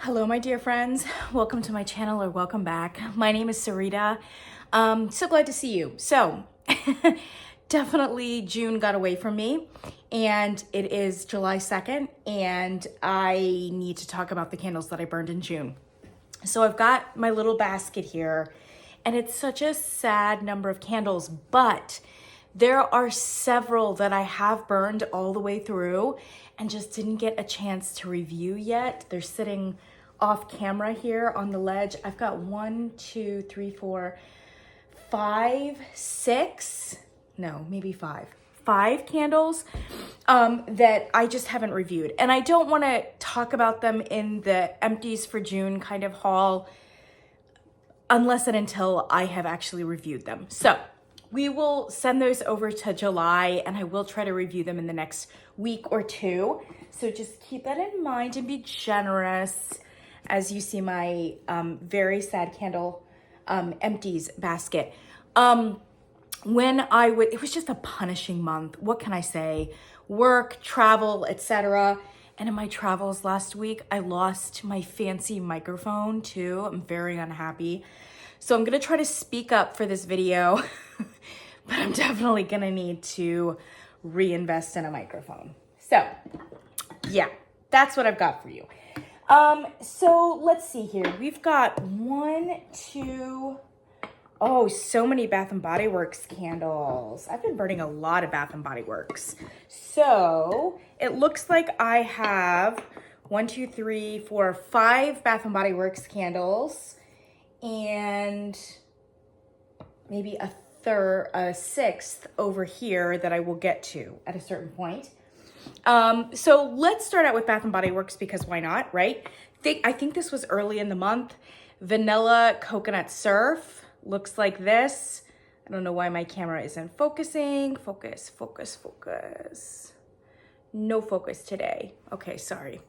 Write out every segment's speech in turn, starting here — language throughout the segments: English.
Hello, my dear friends. Welcome to my channel, or welcome back. My name is Sarita. So glad to see you. So definitely June got away from me, and it is July 2nd, and I need to talk about the candles that I burned in June. So I've got my little basket here, and it's such a sad number of candles, but there are several that I have burned all the way through and just didn't get a chance to review yet. They're sitting off camera here on the ledge. I've got 1, 2, 3, 4, 5, 6, no, maybe 5 candles that I just haven't reviewed. And I don't want to talk about them in the empties for June kind of haul unless and until I have actually reviewed them. So we will send those over to July, and I will try to review them in the next week or two. So just keep that in mind and be generous as you see my very sad candle empties basket. It was just a punishing month. What can I say? Work, travel, etc. And in my travels last week, I lost my fancy microphone too. I'm very unhappy. So I'm gonna try to speak up for this video, but I'm definitely gonna need to reinvest in a microphone. So yeah, that's what I've got for you. So let's see here. We've got so many Bath and Body Works candles. I've been burning a lot of Bath and Body Works. So it looks like I have 5 Bath and Body Works candles, and maybe a sixth over here that I will get to at a certain point. So let's start out with Bath and Body Works, because why not, right? I think this was early in the month. Vanilla Coconut Surf looks like this. I don't know why my camera isn't focusing. Focus. No focus today. Okay, sorry.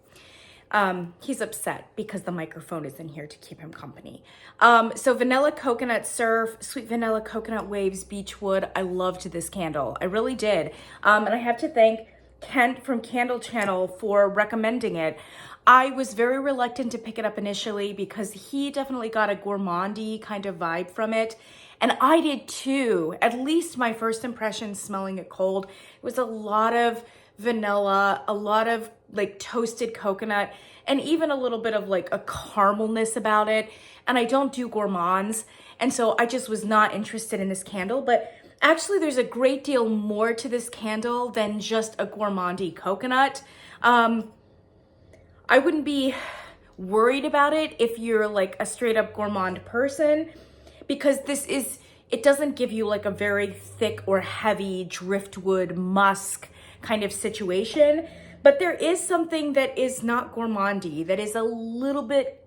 He's upset because the microphone is in here to keep him company. So Vanilla Coconut Surf, Sweet Vanilla Coconut Waves, Beechwood. I loved this candle. I really did. And I have to thank Kent from Candle Channel for recommending it. I was very reluctant to pick it up initially because he definitely got a gourmandy kind of vibe from it. And I did too. At least my first impression smelling it cold, it was a lot of vanilla, a lot of like toasted coconut, and even a little bit of like a caramelness about it. And I don't do gourmands, and so I just was not interested in this candle. But actually there's a great deal more to this candle than just a gourmandy coconut. I wouldn't be worried about it if you're like a straight up gourmand person, because it doesn't give you like a very thick or heavy driftwood musk kind of situation. But there is something that is not gourmandy, that is a little bit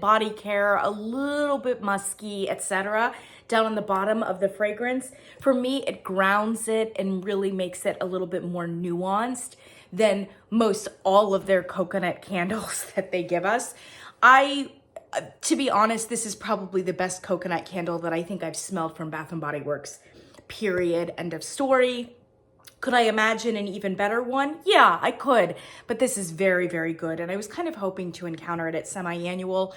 body care, a little bit musky, etc. down on the bottom of the fragrance. For me, it grounds it and really makes it a little bit more nuanced than most all of their coconut candles that they give us. To be honest, this is probably the best coconut candle that I think I've smelled from Bath and Body Works, period, end of story. Could I imagine an even better one? Yeah, I could, but this is very, very good. And I was kind of hoping to encounter it at semi-annual,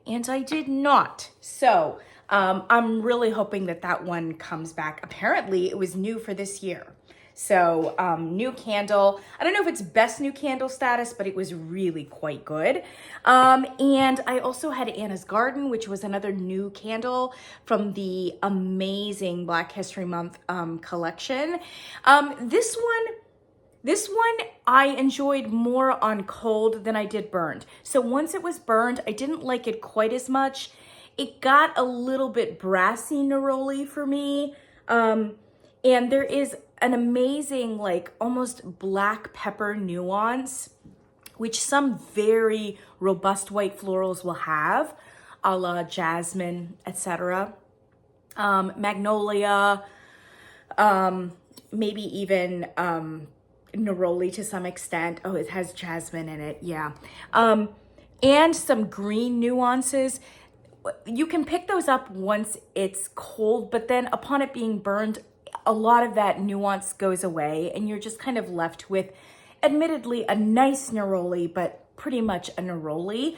and I did not. So I'm really hoping that one comes back. Apparently it was new for this year. So new candle. I don't know if it's best new candle status, but it was really quite good. And I also had Anna's Garden, which was another new candle from the amazing Black History Month collection. This one I enjoyed more on cold than I did burned. So once it was burned, I didn't like it quite as much. It got a little bit brassy neroli for me. And there is an amazing, like almost black pepper nuance, which some very robust white florals will have, a la jasmine, etc. Magnolia, maybe even neroli to some extent. Oh, it has jasmine in it, yeah. And some green nuances. You can pick those up once it's cold, but then upon it being burned, a lot of that nuance goes away, and you're just kind of left with, admittedly, a nice neroli, but pretty much a neroli.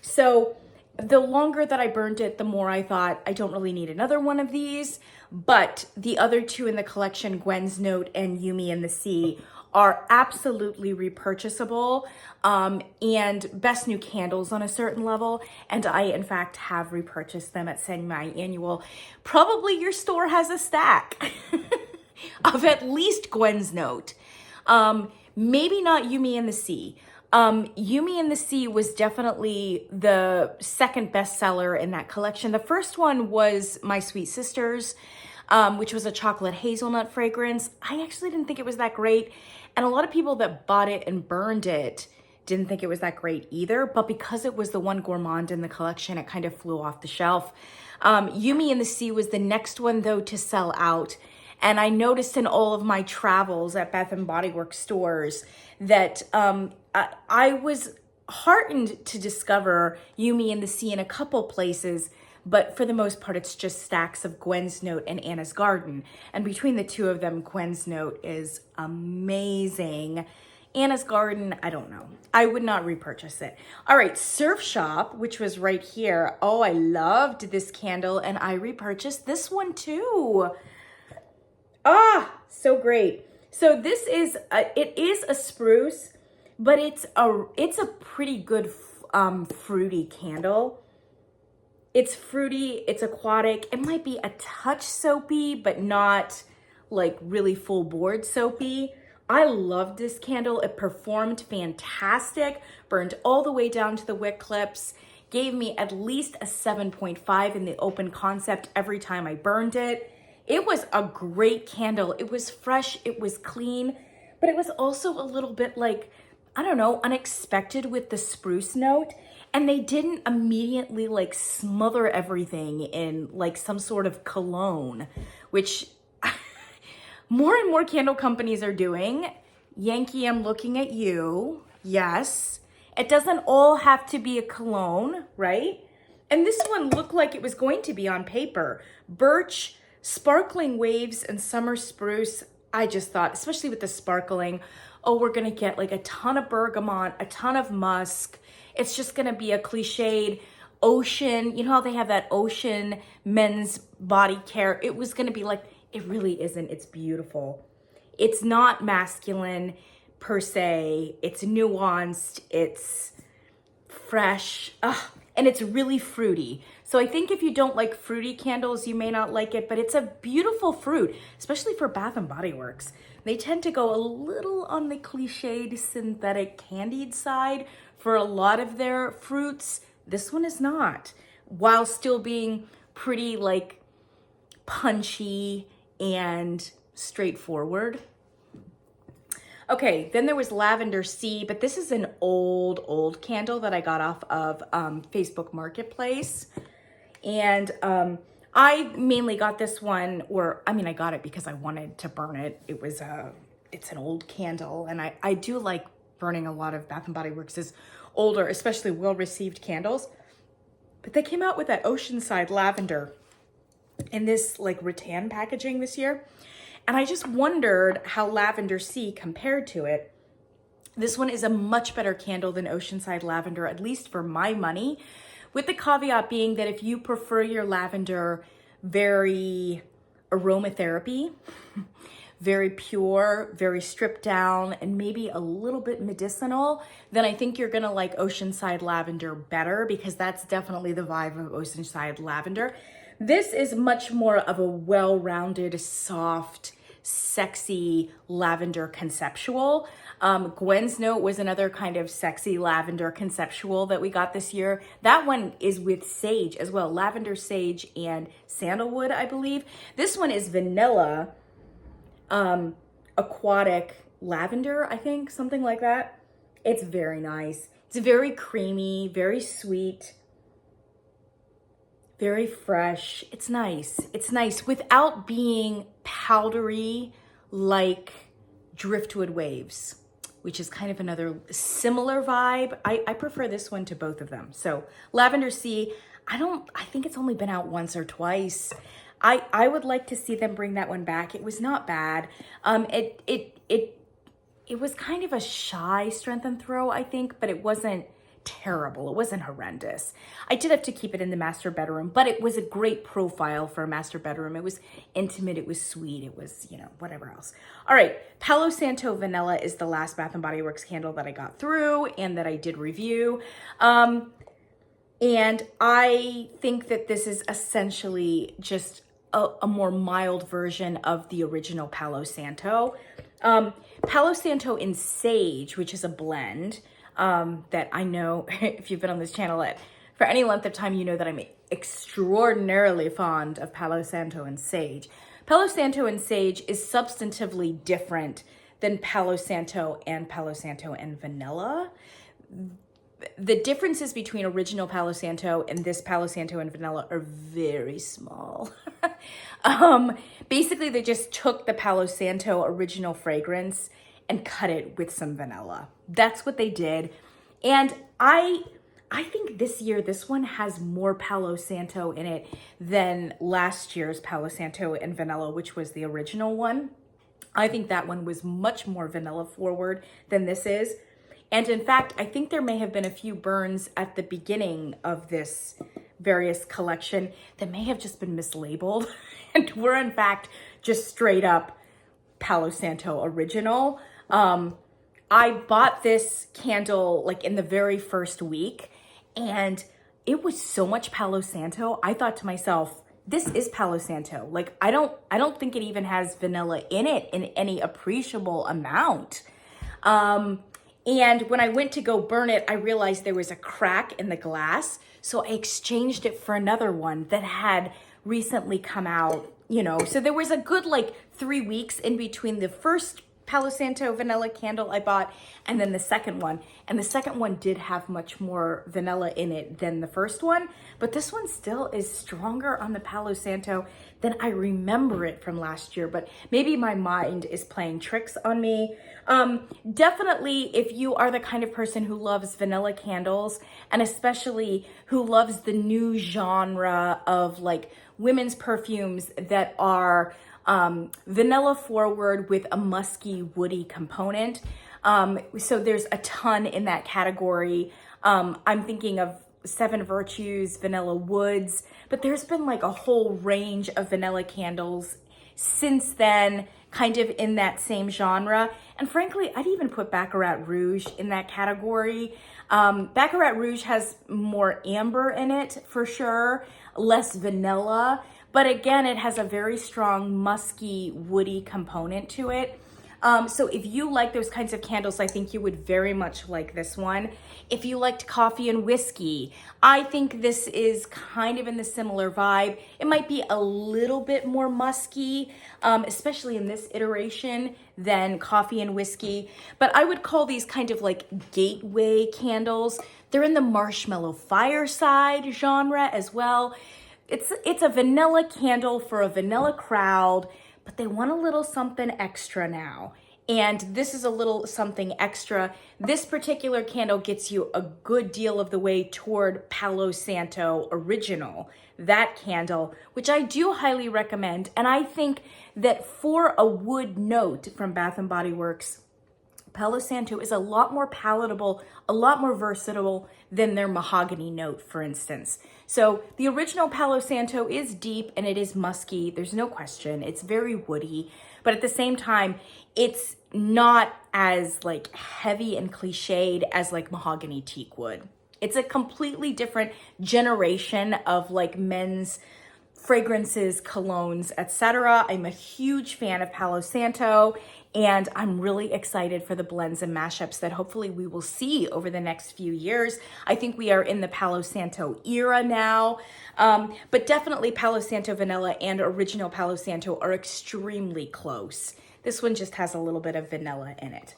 So the longer that I burned it, the more I thought I don't really need another one of these. But the other two in the collection, Gwen's Note and Yumi in the Sea, are absolutely repurchasable and best new candles on a certain level. And I, in fact, have repurchased them at semi-annual. Probably your store has a stack of at least Gwen's Note. Maybe not Yumi in the Sea. Yumi in the Sea was definitely the second bestseller in that collection. The first one was My Sweet Sister's, which was a chocolate hazelnut fragrance. I actually didn't think it was that great. And a lot of people that bought it and burned it didn't think it was that great either. But because it was the one gourmand in the collection, it kind of flew off the shelf. Yumi in the Sea was the next one, though, to sell out. And I noticed in all of my travels at Bath & Body Works stores that I was heartened to discover Yumi in the Sea in a couple places, but for the most part, it's just stacks of Gwen's Note and Anna's Garden. And between the two of them, Gwen's Note is amazing. Anna's Garden, I don't know. I would not repurchase it. All right, Surf Shop, which was right here. Oh, I loved this candle, and I repurchased this one too. Ah, so great. So this is, it is a spruce, but it's a pretty good fruity candle. It's fruity, it's aquatic. It might be a touch soapy, but not like really full board soapy. I loved this candle. It performed fantastic, burned all the way down to the wick clips, gave me at least a 7.5 in the open concept every time I burned it. It was a great candle. It was fresh, it was clean, but it was also a little bit like, I don't know, unexpected with the spruce note. And they didn't immediately like smother everything in like some sort of cologne, which more and more candle companies are doing. Yankee, I'm looking at you. Yes, it doesn't all have to be a cologne, right? And this one looked like it was going to be on paper. Birch, sparkling waves, and summer spruce. I just thought, especially with the sparkling, oh, we're gonna get like a ton of bergamot, a ton of musk. It's just gonna be a cliched ocean. You know how they have that ocean men's body care? It was gonna be like, it really isn't. It's beautiful. It's not masculine per se. It's nuanced. It's fresh. And it's really fruity. So I think if you don't like fruity candles, you may not like it, but it's a beautiful fruit, especially for Bath & Body Works. They tend to go a little on the cliched synthetic candied side for a lot of their fruits. This one is not, while still being pretty like punchy and straightforward. Okay, then there was Lavender Sea, but this is an old candle that I got off of Facebook Marketplace. And I mainly got this one, I got it because I wanted to burn it. It's an old candle, and I do like burning a lot of Bath & Body Works' older, especially well-received candles. But they came out with that Oceanside lavender in this like rattan packaging this year. And I just wondered how Lavender Sea compared to it. This one is a much better candle than Oceanside Lavender, at least for my money, with the caveat being that if you prefer your lavender very aromatherapy, very pure, very stripped down, and maybe a little bit medicinal, then I think you're gonna like Oceanside Lavender better, because that's definitely the vibe of Oceanside Lavender. This is much more of a well-rounded, soft, sexy lavender conceptual. Gwen's Note was another kind of sexy lavender conceptual that we got this year. That one is with sage as well, lavender, sage, and sandalwood, I believe. This one is vanilla, aquatic lavender, I think, something like that. It's very nice. It's very creamy, very sweet, very fresh. It's nice. It's nice without being powdery like driftwood waves, which is kind of another similar vibe. I prefer this one to both of them. So Lavender Sea, I think it's only been out once or twice. I would like to see them bring that one back. It was not bad. It it was kind of a shy strength and throw, I think, but it wasn't terrible. It wasn't horrendous. I did have to keep it in the master bedroom, but it was a great profile for a master bedroom. It was intimate, it was sweet, it was, you know, whatever else. All right, Palo Santo Vanilla is the last Bath & Body Works candle that I got through and that I did review. And I think that this is essentially just a more mild version of the original Palo Santo. Palo Santo in Sage, which is a blend, that I know if you've been on this channel for any length of time, you know that I'm extraordinarily fond of Palo Santo and Sage. Palo Santo and Sage is substantively different than Palo Santo and Vanilla. The differences between original Palo Santo and this Palo Santo and Vanilla are very small. Basically, they just took the Palo Santo original fragrance and cut it with some vanilla. That's what they did. And I think this year, this one has more Palo Santo in it than last year's Palo Santo and Vanilla, which was the original one. I think that one was much more vanilla forward than this is. And in fact, I think there may have been a few burns at the beginning of this various collection that may have just been mislabeled and were in fact just straight up Palo Santo original. I bought this candle like in the very first week and it was so much Palo Santo. I thought to myself, this is Palo Santo. Like I don't think it even has vanilla in it in any appreciable amount. And when I went to go burn it, I realized there was a crack in the glass. So I exchanged it for another one that had recently come out, you know. So there was a good like 3 weeks in between the first Palo Santo vanilla candle I bought and then the second one. And the second one did have much more vanilla in it than the first one. But this one still is stronger on the Palo Santo than I remember it from last year. But maybe my mind is playing tricks on me. Definitely, if you are the kind of person who loves vanilla candles and especially who loves the new genre of like women's perfumes that are vanilla forward with a musky, woody component. So there's a ton in that category. I'm thinking of Seven Virtues, Vanilla Woods, but there's been like a whole range of vanilla candles since then, kind of in that same genre. And frankly, I'd even put Baccarat Rouge in that category. Baccarat Rouge has more amber in it for sure, less vanilla, but again, it has a very strong musky, woody component to it. So if you like those kinds of candles, I think you would very much like this one. If you liked coffee and whiskey, I think this is kind of in the similar vibe. It might be a little bit more musky, especially in this iteration than coffee and whiskey. But I would call these kind of like gateway candles. They're in the marshmallow fireside genre as well. It's a vanilla candle for a vanilla crowd, but they want a little something extra now. And this is a little something extra. This particular candle gets you a good deal of the way toward Palo Santo Original, that candle, which I do highly recommend. And I think that for a wood note from Bath & Body Works, Palo Santo is a lot more palatable, a lot more versatile than their mahogany note, for instance. So the original Palo Santo is deep and it is musky. There's no question. It's very woody, but at the same time, it's not as like heavy and cliched as like mahogany teak wood. It's a completely different generation of like men's fragrances, colognes, etc. I'm a huge fan of Palo Santo, and I'm really excited for the blends and mashups that hopefully we will see over the next few years. I think we are in the Palo Santo era now, but definitely Palo Santo Vanilla and original Palo Santo are extremely close. This one just has a little bit of vanilla in it.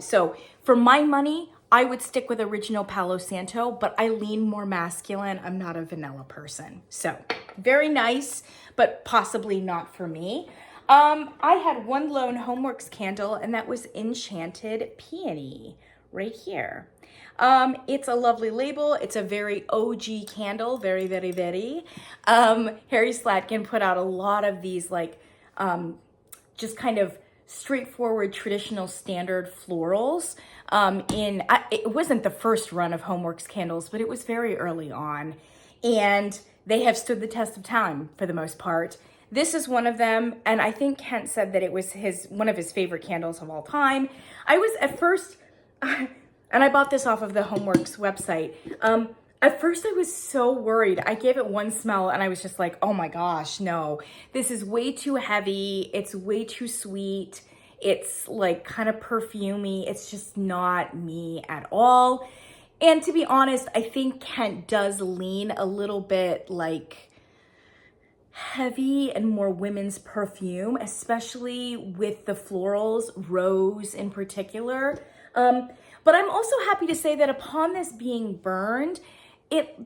So for my money, I would stick with original Palo Santo, but I lean more masculine. I'm not a vanilla person. So very nice, but possibly not for me. I had one lone Homeworx candle, and that was Enchanted Peony right here. It's a lovely label. It's a very OG candle, very, very, very. Harry Slatkin put out a lot of these like just kind of straightforward, traditional, standard florals. It wasn't the first run of Homeworx candles, but it was very early on. And they have stood the test of time for the most part. This is one of them, and I think Kent said that it was one of his favorite candles of all time. I was at first, and I bought this off of the Homeworx website. At first I was so worried. I gave it one smell and I was just like, oh my gosh, no. This is way too heavy. It's way too sweet. It's like kind of perfumey. It's just not me at all. And to be honest, I think Kent does lean a little bit like heavy and more women's perfume, especially with the florals, rose in particular. But I'm also happy to say that upon this being burned,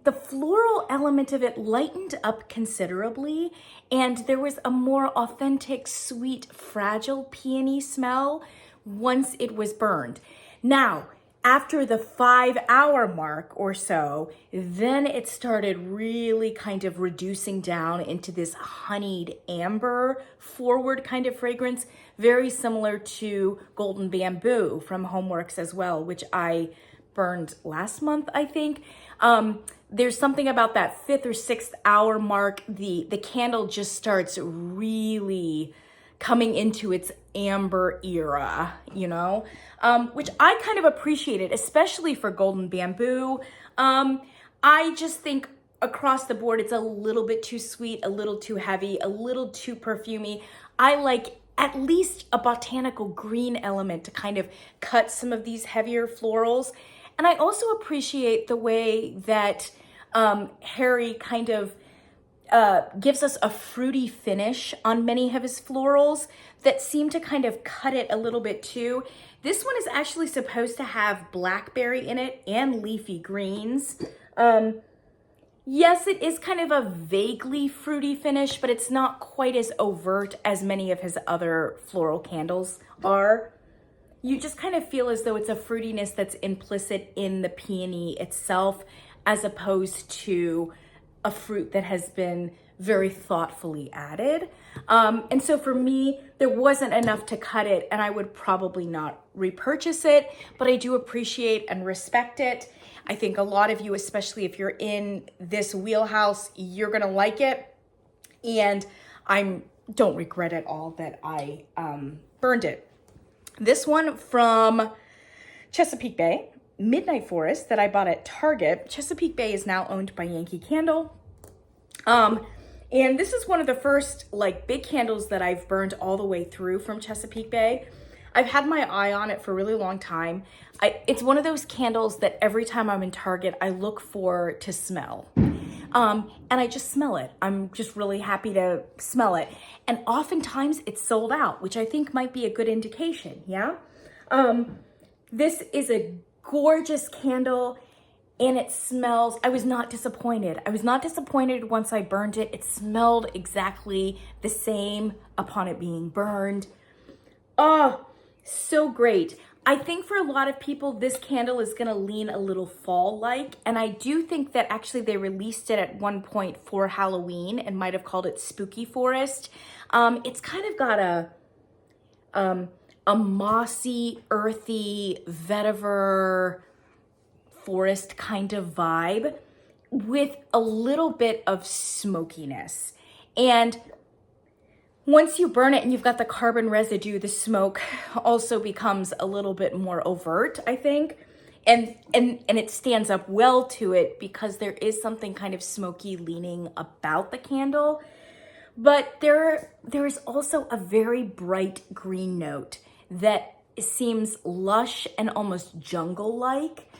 the floral element of it lightened up considerably, and there was a more authentic, sweet, fragile peony smell once it was burned. Now, after the 5-hour mark or so, then it started really kind of reducing down into this honeyed amber forward kind of fragrance, very similar to Golden Bamboo from Homeworx as well, which I burned last month, I think. There's something about that 5th or 6th hour mark, the candle just starts really coming into its amber era, you know, which I kind of appreciated, especially for Golden Bamboo. I just think across the board, it's a little bit too sweet, a little too heavy, a little too perfumey. I like at least a botanical green element to kind of cut some of these heavier florals. And I also appreciate the way that Harry kind of gives us a fruity finish on many of his florals that seem to kind of cut it a little bit too. This one is actually supposed to have blackberry in it and leafy greens. Yes, it is kind of a vaguely fruity finish, but it's not quite as overt as many of his other floral candles are. You just kind of feel as though it's a fruitiness that's implicit in the peony itself, as opposed to a fruit that has been very thoughtfully added. And so for me, there wasn't enough to cut it, and I would probably not repurchase it, but I do appreciate and respect it. I think a lot of you, especially if you're in this wheelhouse, you're gonna like it. And I don't regret at all that I burned it. This one from Chesapeake Bay, Midnight Forest, that I bought at Target. Chesapeake Bay is now owned by Yankee Candle. And this is one of the first like big candles that I've burned all the way through from Chesapeake Bay. I've had my eye on it for a really long time. It's one of those candles that every time I'm in Target, I look for to smell. And I just smell it. I'm just really happy to smell it. And oftentimes it's sold out, which I think might be a good indication, yeah? This is a gorgeous candle and it smells, I was not disappointed. I was not disappointed once I burned it. It smelled exactly the same upon it being burned. Oh, so great. I think for a lot of people, this candle is gonna lean a little fall-like, and I do think that actually they released it at one point for Halloween and might have called it Spooky Forest. It's kind of got a mossy, earthy, vetiver forest kind of vibe with a little bit of smokiness. And once you burn it and you've got the carbon residue, the smoke also becomes a little bit more overt, I think. And it stands up well to it because there is something kind of smoky leaning about the candle. But there is also a very bright green note that seems lush and almost jungle-like,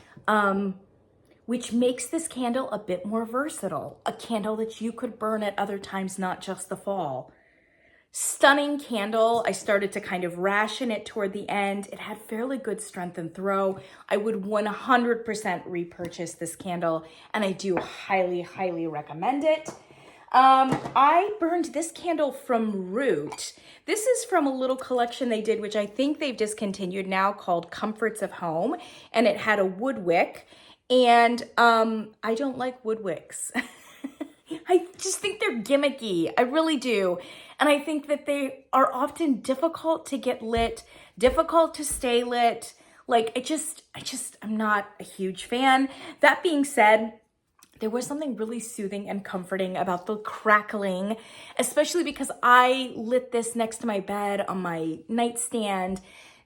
which makes this candle a bit more versatile. A candle that you could burn at other times, not just the fall. Stunning candle. I started to kind of ration it toward the end. It had fairly good strength and throw. I would 100% repurchase this candle, and I do highly, highly recommend it. I burned this candle from Root. This is from a little collection they did, which I think they've discontinued now, called Comforts of Home, and it had a wood wick, and I don't like wood wicks. I just think they're gimmicky. I really do. And I think that they are often difficult to get lit, difficult to stay lit. Like, I'm not a huge fan. That being said, there was something really soothing and comforting about the crackling, especially because I lit this next to my bed on my nightstand,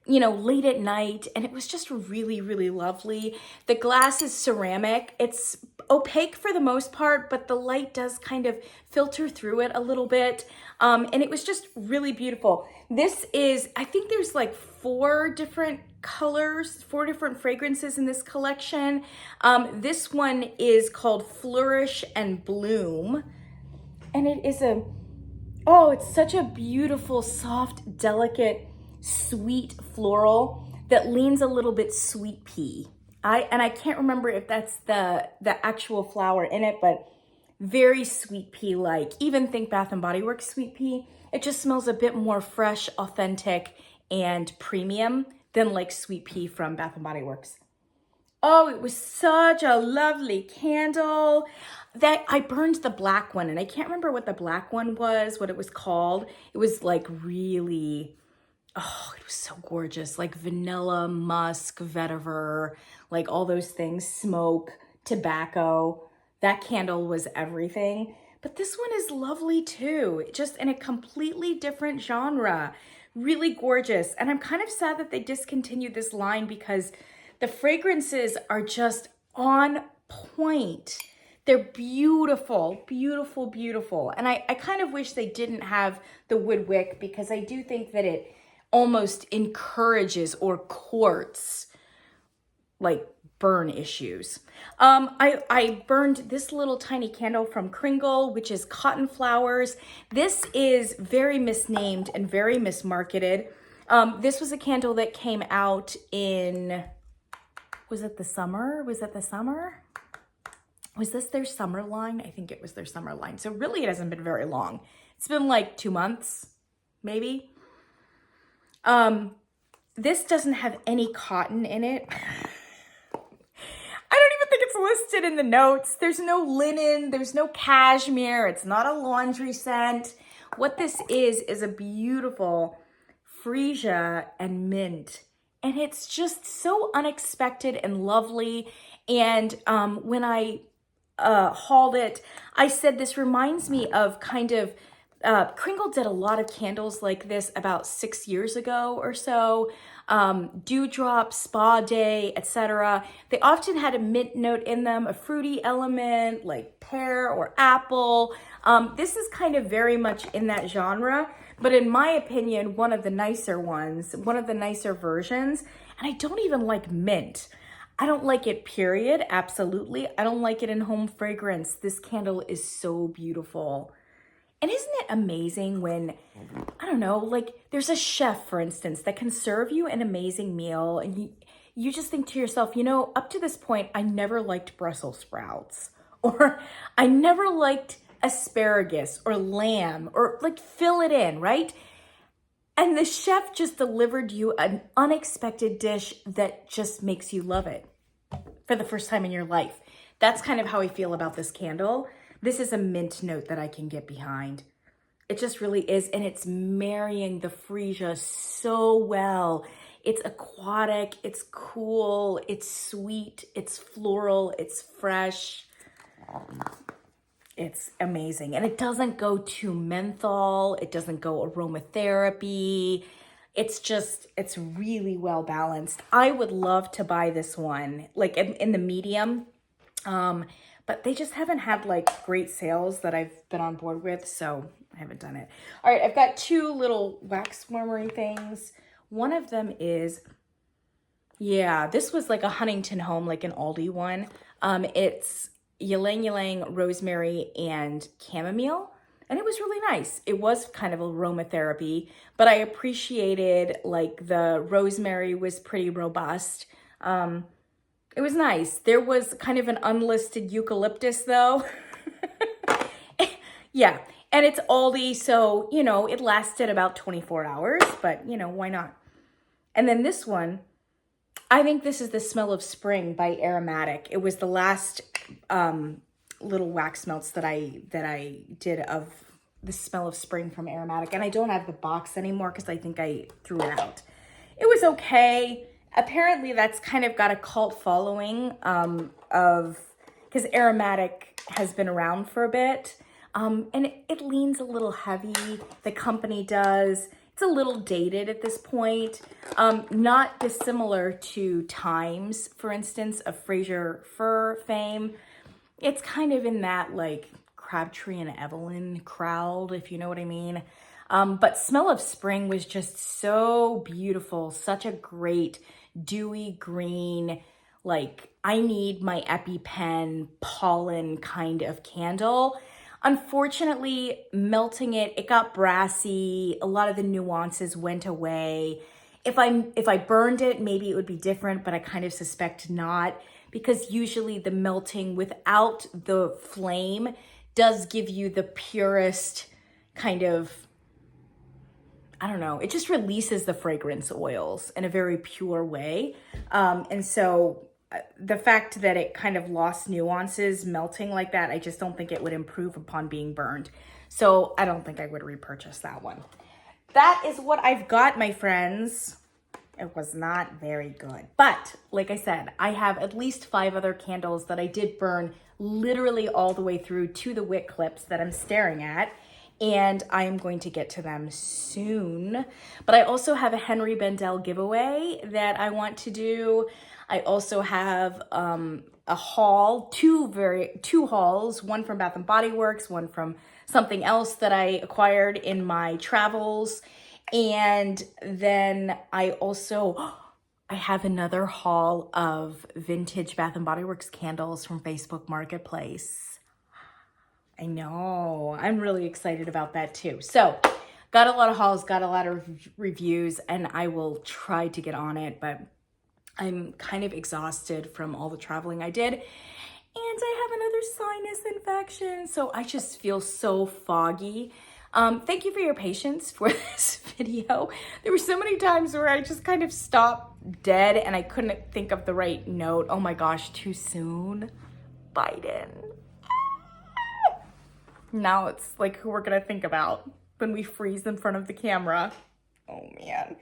late at night, and it was just really, really lovely. The glass is ceramic. It's opaque for the most part, but the light does kind of filter through it a little bit. And it was just really beautiful. This is, I think there's like 4 different colors, 4 different fragrances in this collection. This one is called Flourish and Bloom. And it is it's such a beautiful, soft, delicate, sweet floral that leans a little bit sweet pea. I can't remember if that's the actual flower in it, but very sweet pea like. Even think Bath and Body Works sweet pea. It just smells a bit more fresh, authentic, and premium than like sweet pea from Bath and Body Works. Oh, it was such a lovely candle. That I burned the black one, and I can't remember what the black one was, what it was called. It was like really, it was so gorgeous. Like vanilla, musk, vetiver, like all those things, smoke, tobacco. That candle was everything. But this one is lovely too, just in a completely different genre. Really gorgeous. And I'm kind of sad that they discontinued this line because the fragrances are just on point. They're beautiful, beautiful, beautiful. And I kind of wish they didn't have the wood wick because I do think that it almost encourages or courts like burn issues. I burned this little tiny candle from Kringle, which is Cotton Flowers. This is very misnamed and very mismarketed. This was a candle that came out in, was it the summer? Was this their summer line? I think it was their summer line. So really it hasn't been very long. It's been like 2 months, maybe. This doesn't have any cotton in it. I don't even think it's listed in the notes. There's no linen, there's no cashmere. It's not a laundry scent. What this is a beautiful freesia and mint. And it's just so unexpected and lovely. And when I hauled it, I said this reminds me of kind of, Kringle did a lot of candles like this about 6 years ago or so. Dewdrop, Spa Day, etc. They often had a mint note in them, a fruity element like pear or apple. This is kind of very much in that genre, but in my opinion, one of the nicer ones, one of the nicer versions. And I don't even like mint. I don't like it, period. Absolutely. I don't like it in home fragrance. This candle is so beautiful. And isn't it amazing when, I don't know, like there's a chef, for instance, that can serve you an amazing meal and you just think to yourself, up to this point, I never liked Brussels sprouts or I never liked asparagus or lamb or like fill it in, right? And the chef just delivered you an unexpected dish that just makes you love it for the first time in your life. That's kind of how I feel about this candle. This is a mint note that I can get behind. It just really is. And it's marrying the freesia so well. It's aquatic, it's cool, it's sweet, it's floral, it's fresh. It's amazing. And it doesn't go too menthol. It doesn't go aromatherapy. It's really well balanced. I would love to buy this one, like in the medium. But they just haven't had like great sales that I've been on board with, so I haven't done it. All right, I've got 2 little wax warmery things. One of them is, this was like a Huntington Home, like an Aldi one. It's ylang ylang, rosemary, and chamomile. And it was really nice. It was kind of aromatherapy, but I appreciated like the rosemary was pretty robust. It was nice. There was kind of an unlisted eucalyptus though. Yeah, and it's Aldi, so, it lasted about 24 hours, but, why not? And then this one, I think this is The Smell of Spring by Aromatique. It was the last little wax melts that I did of the smell of spring from Aromatique. And I don't have the box anymore because I think I threw it out. It was okay. Apparently that's kind of got a cult following because Aromatique has been around for a bit. And it leans a little heavy. The company does. It's a little dated at this point. Not dissimilar to Times, for instance, of Fraser Fur fame. It's kind of in that like Crabtree and Evelyn crowd, if you know what I mean. But Smell of Spring was just so beautiful. Such a great dewy green, like I need my EpiPen pollen kind of candle. Unfortunately, melting it got brassy. A lot of the nuances went away. If I burned it, maybe it would be different, but I kind of suspect not, because usually the melting without the flame does give you the purest kind of, I don't know, it just releases the fragrance oils in a very pure way. And so the fact that it kind of lost nuances melting like that, I just don't think it would improve upon being burned. So I don't think I would repurchase that one. That is what I've got, my friends. It was not very good. But like I said, I have at least 5 other candles that I did burn literally all the way through to the wick clips that I'm staring at. And I am going to get to them soon. But I also have a Henry Bendel giveaway that I want to do. I also have a haul, two hauls, one from Bath & Body Works, one from something else that I acquired in my travels. And then I have another haul of vintage Bath & Body Works candles from Facebook Marketplace. I know, I'm really excited about that too. So got a lot of hauls, got a lot of reviews, and I will try to get on it, but I'm kind of exhausted from all the traveling I did. And I have another sinus infection, so I just feel so foggy. Thank you for your patience for this video. There were so many times where I just kind of stopped dead and I couldn't think of the right note. Oh my gosh, too soon. Biden. Now it's like who we're gonna think about when we freeze in front of the camera. Oh man.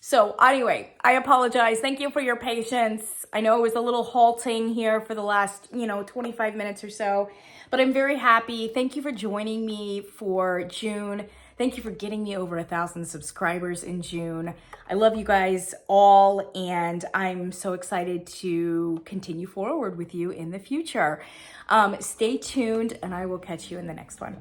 So anyway, I apologize. Thank you for your patience. I know it was a little halting here for the last, 25 minutes or so, but I'm very happy. Thank you for joining me for June. Thank you for getting me over 1,000 subscribers in June. I love you guys all, and I'm so excited to continue forward with you in the future. Stay tuned, and I will catch you in the next one.